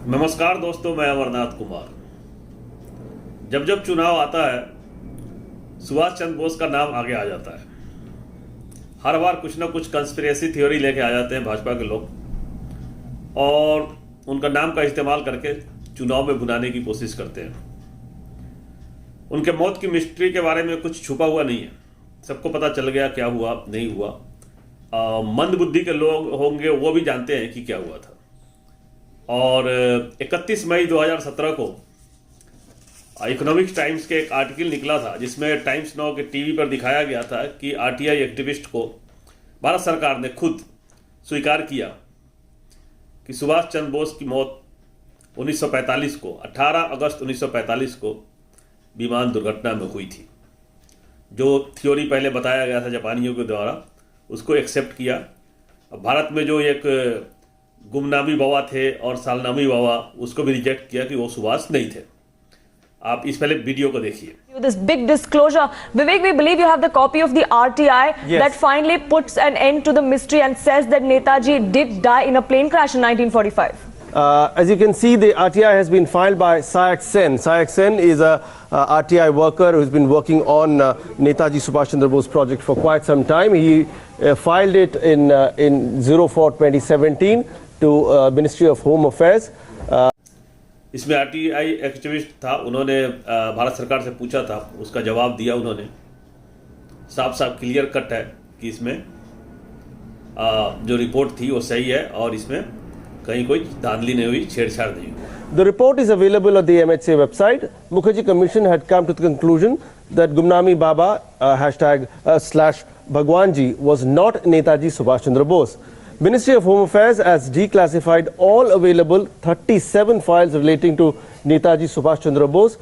नमस्कार दोस्तों, मैं अमरनाथ कुमार। जब जब चुनाव आता है सुभाष चंद्र बोस का नाम आगे आ जाता है। हर बार कुछ ना कुछ कंस्पिरेसी थ्योरी लेके आ जाते हैं भाजपा के लोग और उनका नाम का इस्तेमाल करके चुनाव में भुनाने की कोशिश करते हैं। उनके मौत की मिस्ट्री के बारे में कुछ छुपा हुआ नहीं है, सबको पता चल गया क्या हुआ नहीं हुआ। मंद बुद्धि के लोग होंगे वो भी जानते हैं कि क्या हुआ था। और 31 मई 2017 को इकोनॉमिक्स टाइम्स के एक आर्टिकल निकला था जिसमें टाइम्स नाउ के टीवी पर दिखाया गया था कि आरटीआई एक्टिविस्ट को भारत सरकार ने खुद स्वीकार किया कि सुभाष चंद्र बोस की मौत 1945 को 18 अगस्त 1945 को विमान दुर्घटना में हुई थी। जो थ्योरी पहले बताया गया था जापानियों के द्वारा उसको एक्सेप्ट किया। अब भारत में जो एक गुमनामी बाबा थे और सालनामी बाबा उसको भी रिजेक्ट किया कि वो सुभाष नहीं थे। आप इस पहले वीडियो को देखिए। This big disclosure, Vivek, we believe you have the copy of the RTI that finally puts an end to the mystery and says that Netaji did die in a plane crash in 1945. As you can see, the RTI has been filed by Sayak Sen. Sayak Sen is a RTI worker who's been working on Netaji Subhash Chandra Bose project for quite some time. He filed it in 04/2017 to Ministry of Home Affairs. इसमें RTI activist था, उन्होंने भारत सरकार से पूछा था, उसका जवाब दिया उन्होंने। साफ साफ क्लियर कट है कि इसमें जो रिपोर्ट थी वो सही है और इसमें कहीं कोई धांधली नहीं हुई, छेड़छाड़ नहीं हुई। The report is available on the MHA website. Mukherjee Commission had come to the conclusion that Gumnami Baba / Bhagwanji was not Netaji Subhash Chandra Bose. Ministry of Home Affairs has declassified all available 37 files relating to Netaji Subhash Chandra Bose.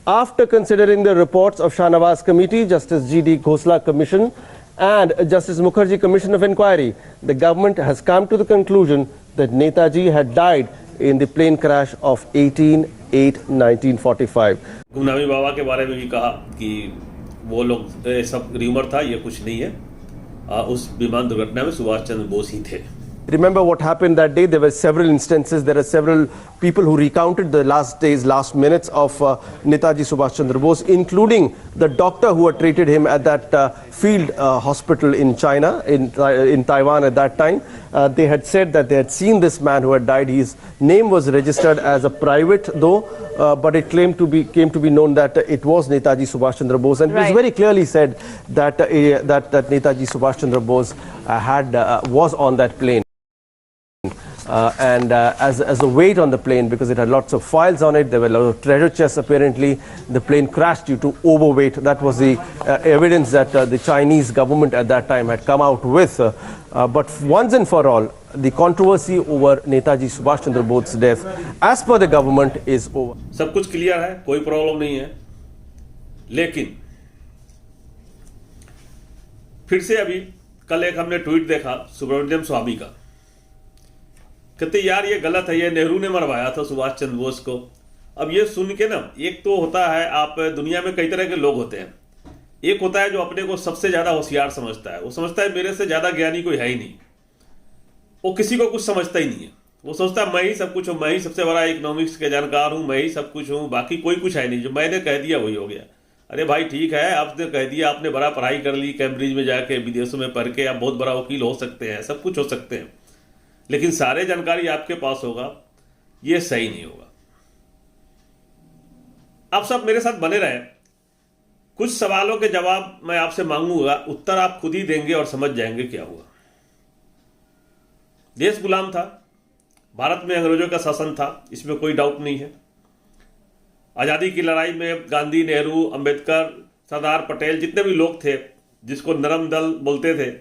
After considering the reports of Shahnawaz Committee, Justice G.D. Khosla Commission and Justice Mukherjee Commission of Inquiry, the government has come to the conclusion that Netaji had died in the plane crash of 18/8/1945. Gumnami Baba के बारे में भी कहा कि वो लोग सब rumour था, ये कुछ नहीं है। उस विमान दुर्घटना में सुभाष चंद्र बोस ही थे। Remember what happened that day? There were several instances. There are several people who recounted the last days, last minutes of Netaji Subhash Chandra Bose, including the doctor who had treated him at that field hospital in China, in Taiwan at that time. They had said that they had seen this man who had died. His name was registered as a private, though, but it came to be known that it was Netaji Subhash Chandra Bose, and it was very clearly said that that Netaji Subhash Chandra Bose was on that plane. As the weight on the plane, because it had lots of files on it, there were a lot of treasure chests apparently, the plane crashed due to overweight. That was the evidence that the Chinese government at that time had come out with. But once and for all, the controversy over Netaji Subhash Chandra Bose's death, as per the government, is over. सब कुछ clear है, कोई problem नहीं है। लेकिन फिर से अभी कल एक हमने ट्वीट देखा सुब्रमण्यम स्वामी का, कहते यार ये गलत है, ये नेहरू ने मरवाया था सुभाष चंद्र बोस को। अब ये सुन के ना, एक तो होता है, आप दुनिया में कई तरह के लोग होते हैं। एक होता है जो अपने को सबसे ज्यादा होशियार समझता है, वो समझता है मेरे से ज्यादा ज्ञानी कोई है ही नहीं, वो किसी को कुछ समझता ही नहीं है। वो सोचता है मैं ही सब कुछ हूँ, मैं ही सबसे बड़ा इकोनॉमिक्स के जानकार हूँ, मैं ही सब कुछ हूँ, बाकी कोई कुछ है नहीं, जो मैंने कह दिया वही हो गया। अरे भाई ठीक है, आपने कह दिया, आपने बड़ा पढ़ाई कर ली, कैम्ब्रिज में जाके विदेशों में पढ़ के आप बहुत बड़ा वकील हो सकते हैं, सब कुछ हो सकते हैं, लेकिन सारे जानकारी आपके पास होगा, ये सही नहीं होगा। आप सब मेरे साथ बने रहें। कुछ सवालों के जवाब मैं आपसे मांगूंगा, उत्तर आप खुद ही देंगे और समझ जाएंगे क्या हुआ। देश गुलाम था, भारत में अंग्रेजों का शासन था, इसमें कोई डाउट नहीं है। आज़ादी की लड़ाई में गांधी, नेहरू, अंबेडकर, सरदार पटेल, जितने भी लोग थे जिसको नरम दल बोलते थे,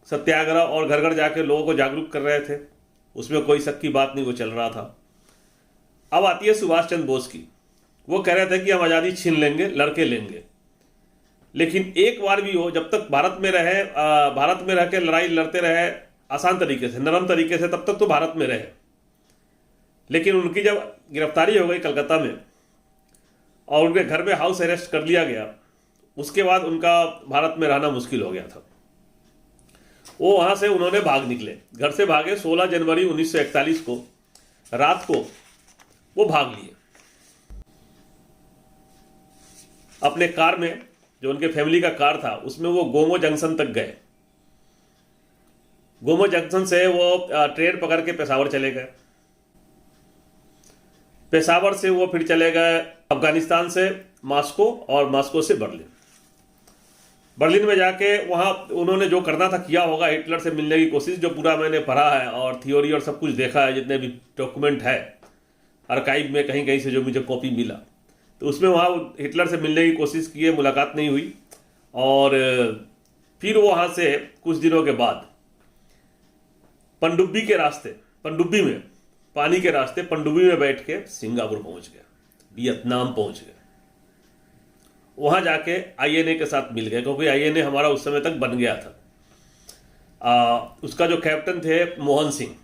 सत्याग्रह और घर घर जाके लोगों को जागरूक कर रहे थे, उसमें कोई शक की बात नहीं, वो चल रहा था। अब आती है सुभाष चंद्र बोस की। वो कह रहे थे कि हम आज़ादी छीन लेंगे, लड़के लेंगे, लेकिन एक बार भी हो, जब तक भारत में रहे, भारत में रह के लड़ाई लड़ते रहे आसान तरीके से, नरम तरीके से, तब तक तो भारत में रहे। लेकिन उनकी जब गिरफ्तारी हो गई कलकत्ता में और उनके घर में हाउस अरेस्ट कर लिया गया, उसके बाद उनका भारत में रहना मुश्किल हो गया था। वो वहां से उन्होंने भाग निकले, घर से भागे 16 जनवरी 1941 को रात को वो भाग लिए। अपने कार में, जो उनके फैमिली का कार था, उसमें वो गोमो जंक्शन तक गए। गोमो जंक्शन से वो ट्रेन पकड़ के पेशावर चले गए। पेशावर से वो फिर चले गए अफगानिस्तान से मॉस्को, और मॉस्को से बर्लिन। बर्लिन में जाके वहाँ उन्होंने जो करना था किया होगा, हिटलर से मिलने की कोशिश, जो पूरा मैंने पढ़ा है और थियोरी और सब कुछ देखा है, जितने भी डॉक्यूमेंट है आर्काइव में कहीं कहीं से जो मुझे कॉपी मिला, तो उसमें वहाँ हिटलर से मिलने की कोशिश की है, मुलाकात नहीं हुई। और फिर वहाँ से कुछ दिनों के बाद पनडुब्बी के रास्ते, पनडुब्बी में पानी के रास्ते पनडुब्बी में बैठ के सिंगापुर पहुँच गए, वियतनाम पहुँच गए। वहाँ जाके आईएनए के साथ मिल गए, क्योंकि आईएनए हमारा उस समय तक बन गया था। उसका जो कैप्टन थे Mohan Singh,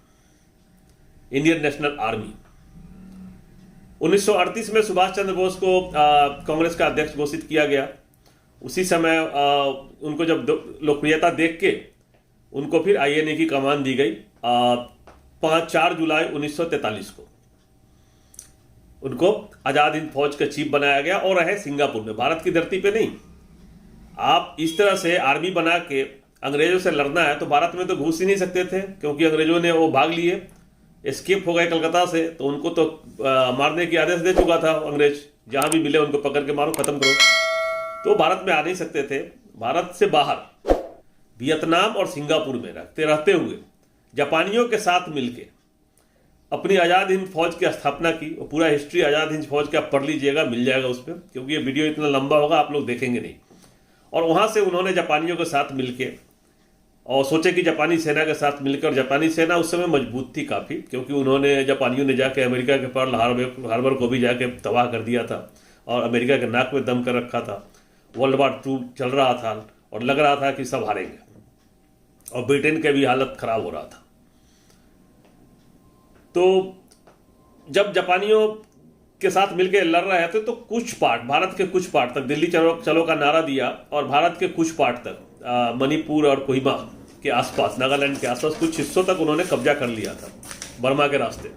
Indian national army. 1938 में सुभाष चंद्र बोस को कांग्रेस का अध्यक्ष घोषित किया गया। उसी समय उनको जब लोकप्रियता देख के उनको फिर आईएनए की कमान दी गई। 4 जुलाई 1943 को उनको आज़ाद हिंद फौज का चीफ बनाया गया और रहे सिंगापुर में, भारत की धरती पे नहीं। आप इस तरह से आर्मी बना के अंग्रेजों से लड़ना है तो भारत में तो घुस ही नहीं सकते थे, क्योंकि अंग्रेजों ने वो भाग लिए, एस्केप हो गए कलकत्ता से, तो उनको तो मारने की आदेश दे चुका था अंग्रेज, जहां भी मिले उनको पकड़ के मारो, खत्म करो। तो भारत में आ नहीं सकते थे। भारत से बाहर वियतनाम और सिंगापुर में रहते हुए जापानियों के साथ मिलके अपनी आज़ाद हिंद फौज की स्थापना की। और पूरा हिस्ट्री आज़ाद हिंद फौज का पढ़ लीजिएगा, मिल जाएगा उस पर, क्योंकि ये वीडियो इतना लंबा होगा आप लोग देखेंगे नहीं। और वहाँ से उन्होंने जापानियों के साथ मिलके और सोचे कि जापानी सेना के साथ मिलकर, जापानी सेना उस समय मजबूत थी काफ़ी, क्योंकि जापानियों ने जाके अमेरिका के पर्ल हार्बर को भी जाके तबाह कर दिया था और अमेरिका के नाक में दम कर रखा था। वर्ल्ड वार 2 चल रहा था और लग रहा था कि सब हारेंगे, और ब्रिटेन के भी हालत खराब हो रहा था। तो जब जापानियों के साथ मिलकर लड़ रहे थे तो कुछ पार्ट, भारत के कुछ पार्ट तक दिल्ली चलो का नारा दिया, और भारत के कुछ पार्ट तक मणिपुर और कोहिमा के आसपास, नागालैंड के आसपास कुछ हिस्सों तक उन्होंने कब्जा कर लिया था बर्मा के रास्ते।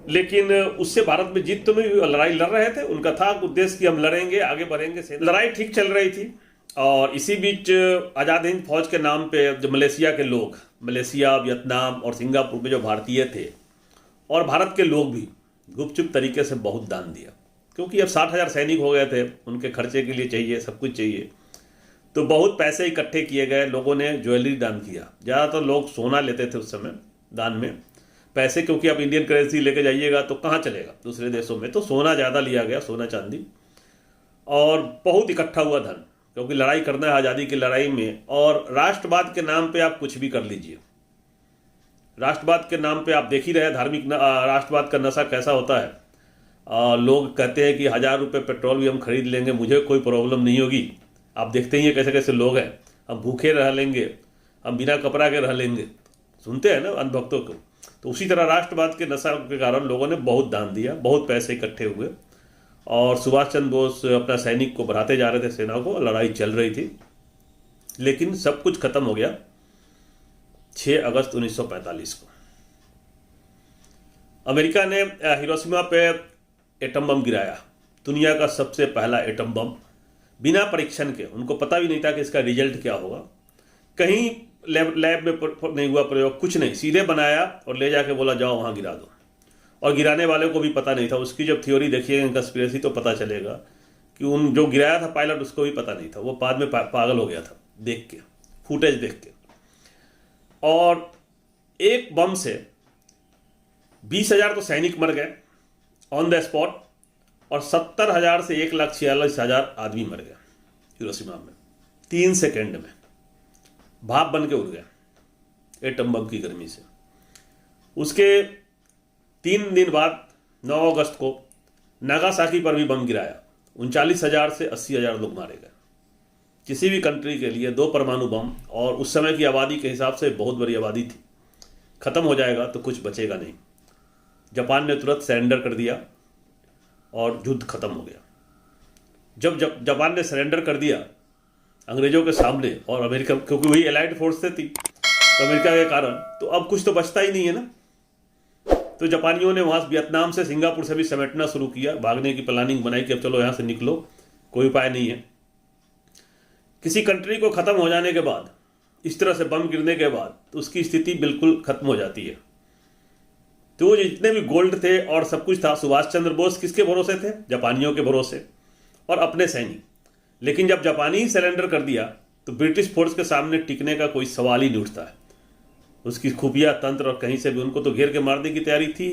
लेकिन उससे भारत में जीत तो नहीं हुई, लड़ाई लड़ रहे थे। उनका था उद्देश्य कि हम लड़ेंगे, आगे बढ़ेंगे। लड़ाई ठीक चल रही थी, और इसी बीच आज़ाद हिंद फौज के नाम पे जो मलेशिया के लोग, मलेशिया, वियतनाम और सिंगापुर में जो भारतीय थे और भारत के लोग भी गुपचुप तरीके से बहुत दान दिया, क्योंकि अब 60,000 सैनिक हो गए थे, उनके खर्चे के लिए चाहिए, सब कुछ चाहिए। तो बहुत पैसे इकट्ठे किए गए, लोगों ने ज्वेलरी दान किया। ज़्यादातर लोग सोना लेते थे उस समय दान में पैसे, क्योंकि आप इंडियन करेंसी लेके जाइएगा तो कहाँ चलेगा दूसरे देशों में, तो सोना ज़्यादा लिया गया, सोना चांदी, और बहुत इकट्ठा हुआ धन, क्योंकि लड़ाई करना है आज़ादी की लड़ाई में। और राष्ट्रवाद के नाम पे आप कुछ भी कर लीजिए। राष्ट्रवाद के नाम पे आप देख ही रहे धार्मिक राष्ट्रवाद का नशा कैसा होता है। लोग कहते हैं कि 1000 रुपये पेट्रोल भी हम खरीद लेंगे, मुझे कोई प्रॉब्लम नहीं होगी। आप देखते ही हैं कैसे कैसे लोग हैं, हम भूखे रह लेंगे, हम बिना कपड़ा के रह लेंगे, सुनते हैं ना अंधभक्तों को। तो उसी तरह राष्ट्रवाद के नशा के कारण लोगों ने बहुत दान दिया, बहुत पैसे इकट्ठे हुए, और सुभाष चंद्र बोस अपना सैनिक को बढ़ाते जा रहे थे, सेना को। लड़ाई चल रही थी, लेकिन सब कुछ खत्म हो गया 6 अगस्त 1945 को। अमेरिका ने हिरोशिमा पे एटम बम गिराया, दुनिया का सबसे पहला एटम बम, बिना परीक्षण के। उनको पता भी नहीं था कि इसका रिजल्ट क्या होगा, कहीं लैब में नहीं हुआ प्रयोग, कुछ नहीं, सीधे बनाया और ले जाके बोला जाओ वहाँ गिरा दो। और गिराने वाले को भी पता नहीं था। उसकी जब थ्योरी देखिएगा कंस्पिरेसी तो पता चलेगा कि उन जो गिराया था पायलट, उसको भी पता नहीं था, वो बाद में पागल हो गया था देख के, फुटेज देख के। और एक बम से 20,000 तो सैनिक मर गए ऑन द स्पॉट, और 70,000 से 1,46,000 आदमी मर गए हिरोशिमा में 3 सेकेंड में, भाप बन के उड़ गया एटम बम की गर्मी से। उसके 3 दिन बाद 9 अगस्त को नागासाकी पर भी बम गिराया, 39,000 से 80,000 लोग मारे गए। किसी भी कंट्री के लिए 2 परमाणु बम, और उस समय की आबादी के हिसाब से बहुत बड़ी आबादी थी, खत्म हो जाएगा तो कुछ बचेगा नहीं। जापान ने तुरंत सरेंडर कर दिया और युद्ध खत्म हो गया। जब जापान ने सरेंडर कर दिया अंग्रेजों के सामने, और अमेरिका, क्योंकि वही एलाइड फोर्स से थी तो अमेरिका के कारण, तो अब कुछ तो बचता ही नहीं है ना। तो जापानियों ने वहाँ वियतनाम से, सिंगापुर से भी समेटना शुरू किया, भागने की प्लानिंग बनाई कि अब चलो यहाँ से निकलो, कोई उपाय नहीं है। किसी कंट्री को ख़त्म हो जाने के बाद, इस तरह से बम गिरने के बाद, तो उसकी स्थिति बिल्कुल ख़त्म हो जाती है। तो जितने भी गोल्ड थे और सब कुछ था, सुभाष चंद्र बोस किसके भरोसे थे? जापानियों के भरोसे और अपने सैनिक। लेकिन जब जापानी ही सरेंडर कर दिया तो ब्रिटिश फोर्स के सामने टिकने का कोई सवाल ही नहीं उठता है। उसकी खुफिया तंत्र और कहीं से भी उनको तो घेर के मारने की तैयारी थी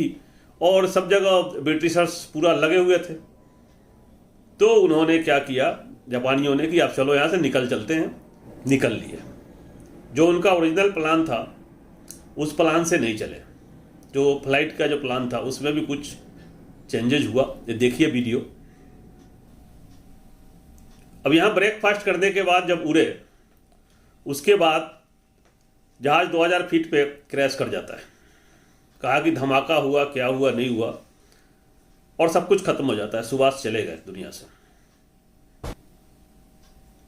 और सब जगह ब्रिटिशर्स पूरा लगे हुए थे। तो उन्होंने क्या किया जापानियों ने कि आप चलो यहाँ से निकल चलते हैं। निकल लिए। जो उनका ओरिजिनल प्लान था उस प्लान से नहीं चले। जो फ्लाइट का जो प्लान था उसमें भी कुछ चेंजेज हुआ। ये देखिए वीडियो। अब यहाँ ब्रेकफास्ट करने के बाद जब उड़े, उसके बाद जहाज 2000 फीट पे क्रैश कर जाता है। कहा कि धमाका हुआ, क्या हुआ, नहीं हुआ, और सब कुछ खत्म हो जाता है। सुभाष चले गए दुनिया से।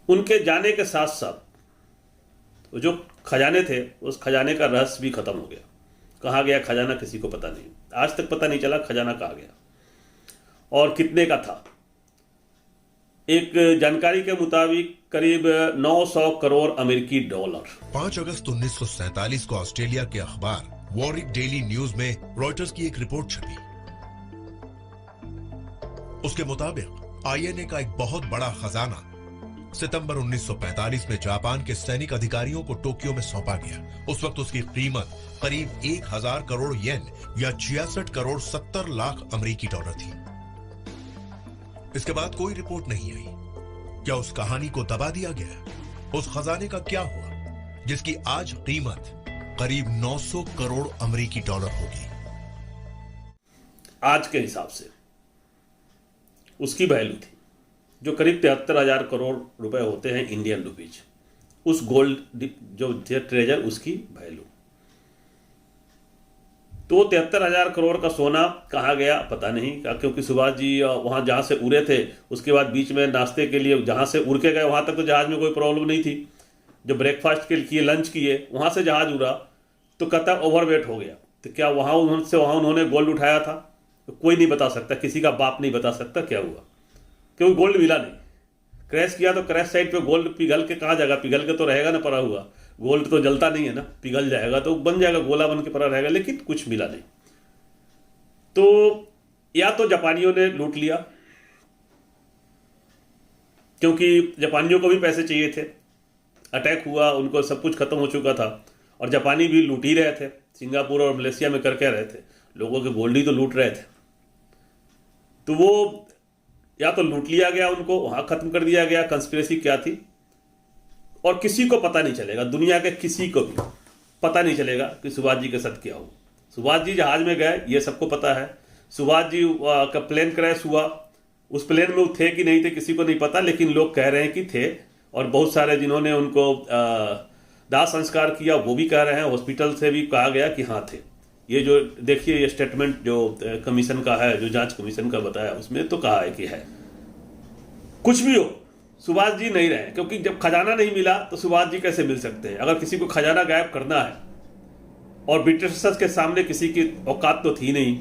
उनके जाने के साथ साथ जो खजाने थे उस खजाने का रहस्य भी खत्म हो गया। कहाँ गया खजाना किसी को पता नहीं। आज तक पता नहीं चला खजाना कहाँ गया और कितने का था। एक जानकारी के मुताबिक करीब 900 करोड़ अमेरिकी डॉलर। 5 अगस्त 1947 को ऑस्ट्रेलिया के अखबार वॉरिक डेली न्यूज में रॉयटर्स की एक रिपोर्ट छपी। उसके मुताबिक आईएनए का एक बहुत बड़ा खजाना सितंबर 1945 में जापान के सैनिक अधिकारियों को टोक्यो में सौंपा गया। उस वक्त उसकी कीमत करीब 1000 करोड़ येन या 66 करोड़ 70 लाख अमेरिकी डॉलर थी। इसके बाद कोई रिपोर्ट नहीं आई। क्या उस कहानी को दबा दिया गया? उस खजाने का क्या हुआ जिसकी आज कीमत करीब 900 करोड़ अमेरिकी डॉलर होगी? आज के हिसाब से उसकी वैल्यू थी जो करीब 73,000 करोड़ रुपए होते हैं इंडियन रुपीज। उस गोल्ड जो ट्रेजर उसकी वैल्यू। तो 73,000 करोड़ का सोना कहाँ गया पता नहीं, क्योंकि सुभाष जी वहाँ जहाँ से उड़े थे उसके बाद बीच में नाश्ते के लिए जहाँ से उड़ के गए वहाँ तक तो जहाज़ में कोई प्रॉब्लम नहीं थी। जब ब्रेकफास्ट के लिए लंच किए वहाँ से जहाज़ उड़ा तो कहता ओवरवेट हो गया। तो क्या वहाँ उन्होंने गोल्ड उठाया था? तो कोई नहीं बता सकता, किसी का बाप नहीं बता सकता क्या हुआ, क्योंकि गोल्ड मिला नहीं। क्रैश किया तो क्रैश साइट पे गोल्ड पिघल के कहाँ जाएगा? पिघल के तो रहेगा ना पड़ा हुआ। गोल्ड तो जलता नहीं है ना, पिघल जाएगा तो बन जाएगा, गोला बन के पड़ा रहेगा, लेकिन कुछ मिला नहीं। तो या तो जापानियों ने लूट लिया, क्योंकि जापानियों को भी पैसे चाहिए थे। अटैक हुआ, उनको सब कुछ खत्म हो चुका था और जापानी भी लूट ही रहे थे। सिंगापुर और मलेशिया में करके रहे थे, लोगों के गोल्ड ही तो लूट रहे थे। तो वो या तो लूट लिया गया, उनको वहां खत्म कर दिया गया। कंस्पिरेसी क्या थी और किसी को पता नहीं चलेगा, दुनिया के किसी को भी पता नहीं चलेगा कि सुभाष जी के साथ क्या हुआ। सुभाष जी जहाज में गए ये सबको पता है। सुभाष जी का प्लेन क्रैश हुआ, उस प्लेन में वो थे कि नहीं थे किसी को नहीं पता, लेकिन लोग कह रहे हैं कि थे। और बहुत सारे जिन्होंने उनको दाह संस्कार किया वो भी कह रहे हैं, हॉस्पिटल से भी कहा गया कि हाँ थे। ये जो देखिए ये स्टेटमेंट जो कमीशन का है, जो जांच कमीशन का बताया, उसमें तो कहा है कि है। कुछ भी हो, सुभाष जी नहीं रहे, क्योंकि जब खजाना नहीं मिला तो सुभाष जी कैसे मिल सकते हैं? अगर किसी को खजाना गायब करना है और ब्रिटिशर्स के सामने किसी की औकात तो थी नहीं,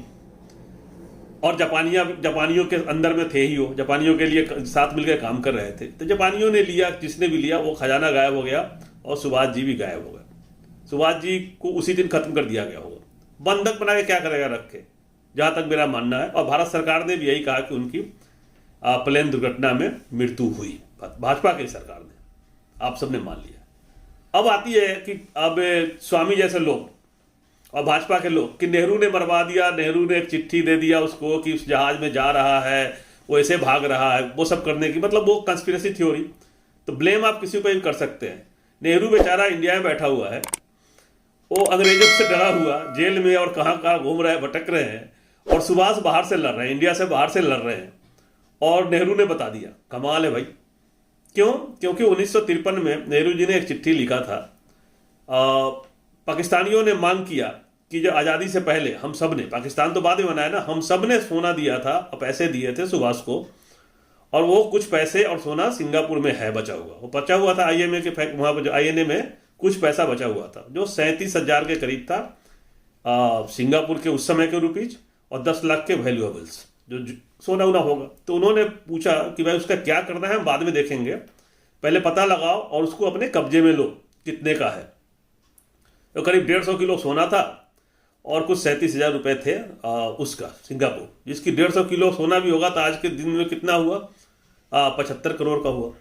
और जापानियों के अंदर में थे ही, हो जापानियों के लिए साथ मिलकर काम कर रहे थे, तो जापानियों ने लिया, जिसने भी लिया वो खजाना गायब हो गया और सुभाष जी भी गायब हो गए। सुभाष जी को उसी दिन खत्म कर दिया गया होगा। बंधक बना के क्या करेगा रख के, जहां तक मेरा मानना है। और भारत सरकार ने भी यही कहा कि उनकी प्लेन दुर्घटना में मृत्यु हुई, भाजपा की सरकार ने, आप सबने मान लिया। अब आती है कि अब स्वामी जैसे लोग और भाजपा के लोग कि नेहरू ने मरवा दिया, नेहरू ने एक चिट्ठी दे दिया उसको कि उस जहाज में जा रहा है, वो ऐसे भाग रहा है, वो सब करने की, मतलब वो कंस्पिरेसी थ्योरी। तो ब्लेम आप किसी को भी कर सकते हैं। नेहरू बेचारा इंडिया में बैठा हुआ है, वो अंग्रेजों से डरा हुआ जेल में और कहाँ घूम रहे हैं, भटक रहे हैं, और सुभाष बाहर से लड़ रहे हैं, इंडिया से बाहर से लड़ रहे हैं, और नेहरू ने बता दिया। कमाल है भाई। क्यों? क्योंकि 1953 में नेहरू जी ने एक चिट्ठी लिखा था। पाकिस्तानियों ने मांग किया कि जो आज़ादी से पहले हम सब ने, पाकिस्तान तो बाद में बनाया ना, हम सब ने सोना दिया था, पैसे दिए थे सुभाष को, और वो कुछ पैसे और सोना सिंगापुर में है बचा हुआ। वो बचा हुआ था आईएमए के वहाँ पर, जो आईएनए में कुछ पैसा बचा हुआ था जो 37,000 के करीब था। सिंगापुर के उस समय के रुपीज और 10 लाख के वैल्यूएबल्स जो सोना उना होगा। तो उन्होंने पूछा कि भाई उसका क्या करना है, हम बाद में देखेंगे, पहले पता लगाओ और उसको अपने कब्जे में लो कितने का है। तो करीब 150 किलो सोना था और कुछ 37,000 रुपये थे उसका सिंगापुर, जिसकी 150 किलो सोना भी होगा तो आज के दिन में कितना हुआ, 75 करोड़ का हुआ।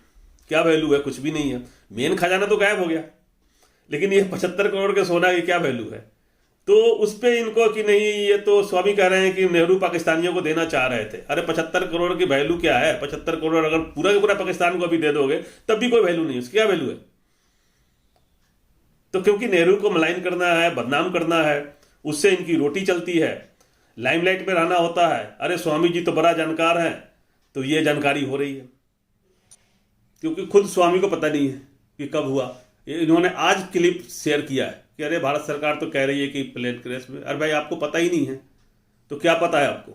क्या वैल्यू है? कुछ भी नहीं है। मेन खजाना तो गायब हो गया, लेकिन ये 75 करोड़ के सोना की क्या वैल्यू है? तो उस पर इनको कि नहीं, ये तो स्वामी कह रहे हैं कि नेहरू पाकिस्तानियों को देना चाह रहे थे। अरे 75 करोड़ की वैल्यू क्या है? 75 करोड़ अगर पूरा का पूरा पाकिस्तान को अभी दे दोगे तब भी कोई वैल्यू नहीं है, उसकी क्या वैल्यू है? तो क्योंकि नेहरू को मलाइन करना है, बदनाम करना है, उससे इनकी रोटी चलती है, लाइमलाइट में रहना होता है। अरे स्वामी जी तो बड़ा जानकार हैं, तो ये जानकारी हो रही है, क्योंकि खुद स्वामी को पता नहीं है कि कब हुआ। इन्होंने आज क्लिप शेयर किया है कि अरे भारत सरकार तो कह रही है कि प्लेन क्रैश में। अरे भाई आपको पता ही नहीं है तो क्या पता है आपको?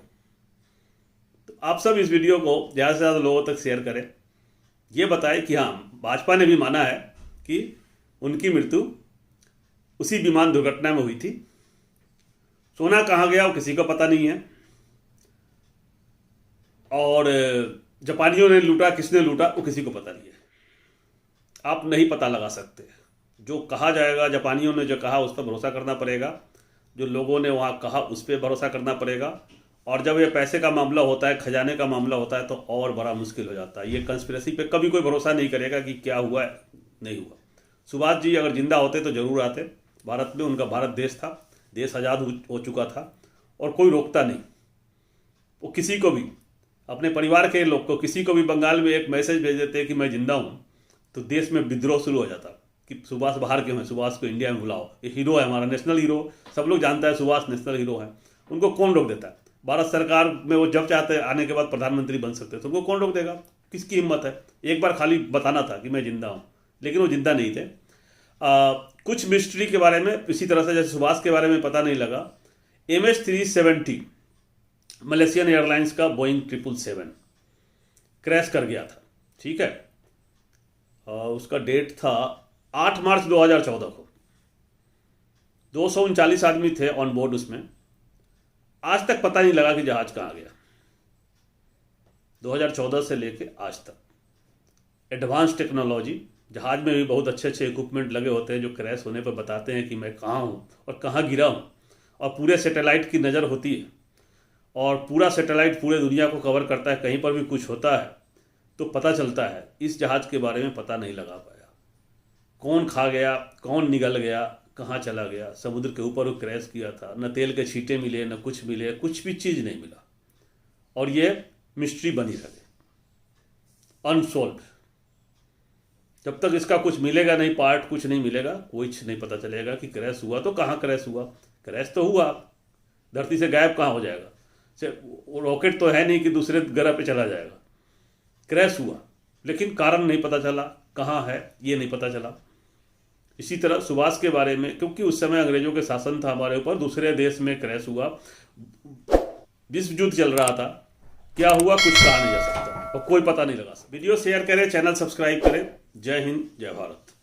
तो आप सब इस वीडियो को ज़्यादा से ज़्यादा लोगों तक शेयर करें, ये बताएं कि हाँ, भाजपा ने भी माना है कि उनकी मृत्यु उसी विमान दुर्घटना में हुई थी। सोना कहाँ गया वो किसी को पता नहीं है, और जापानियों ने लूटा, किसने लूटा वो किसी को पता नहीं है। आप नहीं पता लगा सकते। जो कहा जाएगा, जापानियों ने जो कहा उस पर भरोसा करना पड़ेगा, जो लोगों ने वहाँ कहा उस पर भरोसा करना पड़ेगा। और जब ये पैसे का मामला होता है, खजाने का मामला होता है, तो और बड़ा मुश्किल हो जाता है। ये कंस्पिरेसी पे कभी कोई भरोसा नहीं करेगा कि क्या हुआ है, नहीं हुआ। सुभाष जी अगर जिंदा होते तो जरूर आते भारत में, उनका भारत देश था, देश आज़ाद हो चुका था और कोई रोकता नहीं। वो किसी को भी, अपने परिवार के लोग को, किसी को भी बंगाल में एक मैसेज भेज देते कि मैं जिंदा हूँ, तो देश में विद्रोह शुरू हो जाता कि सुभाष बाहर क्यों है, सुभाष को इंडिया में बुलाओ, ये हीरो है हमारा, नेशनल हीरो। सब लोग जानता है सुभाष नेशनल हीरो है, उनको कौन रोक देता है? भारत सरकार में वो जब चाहते हैं आने के बाद प्रधानमंत्री बन सकते हैं, तो उनको कौन रोक देगा? किसकी हिम्मत है? एक बार खाली बताना था कि मैं जिंदा हूँ, लेकिन वो जिंदा नहीं थे। कुछ मिस्ट्री के बारे में इसी तरह से जैसे सुभाष के बारे में पता नहीं लगा। MH370 मलेशियन एयरलाइंस का बोइंग 777 क्रैश कर गया था, ठीक है। उसका डेट था 8 मार्च 2014 को। 239 आदमी थे ऑन बोर्ड उसमें। आज तक पता नहीं लगा कि जहाज कहाँ गया, 2014 से लेके आज तक। एडवांस टेक्नोलॉजी, जहाज में भी बहुत अच्छे अच्छे इक्विपमेंट लगे होते हैं जो क्रैश होने पर बताते हैं कि मैं कहाँ हूँ और कहाँ गिरा हूँ, और पूरे सैटेलाइट की नज़र होती है और पूरा सैटेलाइट पूरे दुनिया को कवर करता है। कहीं पर भी कुछ होता है तो पता चलता है। इस जहाज़ के बारे में पता नहीं लगा पाया, कौन खा गया, कौन निगल गया, कहाँ चला गया। समुद्र के ऊपर वो क्रैश किया था, न तेल के छींटे मिले, न कुछ मिले, कुछ भी चीज़ नहीं मिला, और ये मिस्ट्री बनी रहे, अनसोल्व। जब तक इसका कुछ मिलेगा नहीं, पार्ट कुछ नहीं मिलेगा, कुछ नहीं पता चलेगा कि क्रैश हुआ तो कहाँ क्रैश हुआ। क्रैश तो हुआ, धरती से गायब कहाँ हो जाएगा? रॉकेट तो है नहीं कि दूसरे ग्रह पे चला जाएगा। क्रैश हुआ, लेकिन कारण नहीं पता चला, कहाँ है ये नहीं पता चला। इसी तरह सुभाष के बारे में, क्योंकि उस समय अंग्रेजों के शासन था हमारे ऊपर, दूसरे देश में क्रैश हुआ, विश्व युद्ध चल रहा था, क्या हुआ कुछ कहा नहीं जा सकता और कोई पता नहीं लगा। वीडियो शेयर करें, चैनल सब्सक्राइब करें। जय हिंद, जय भारत।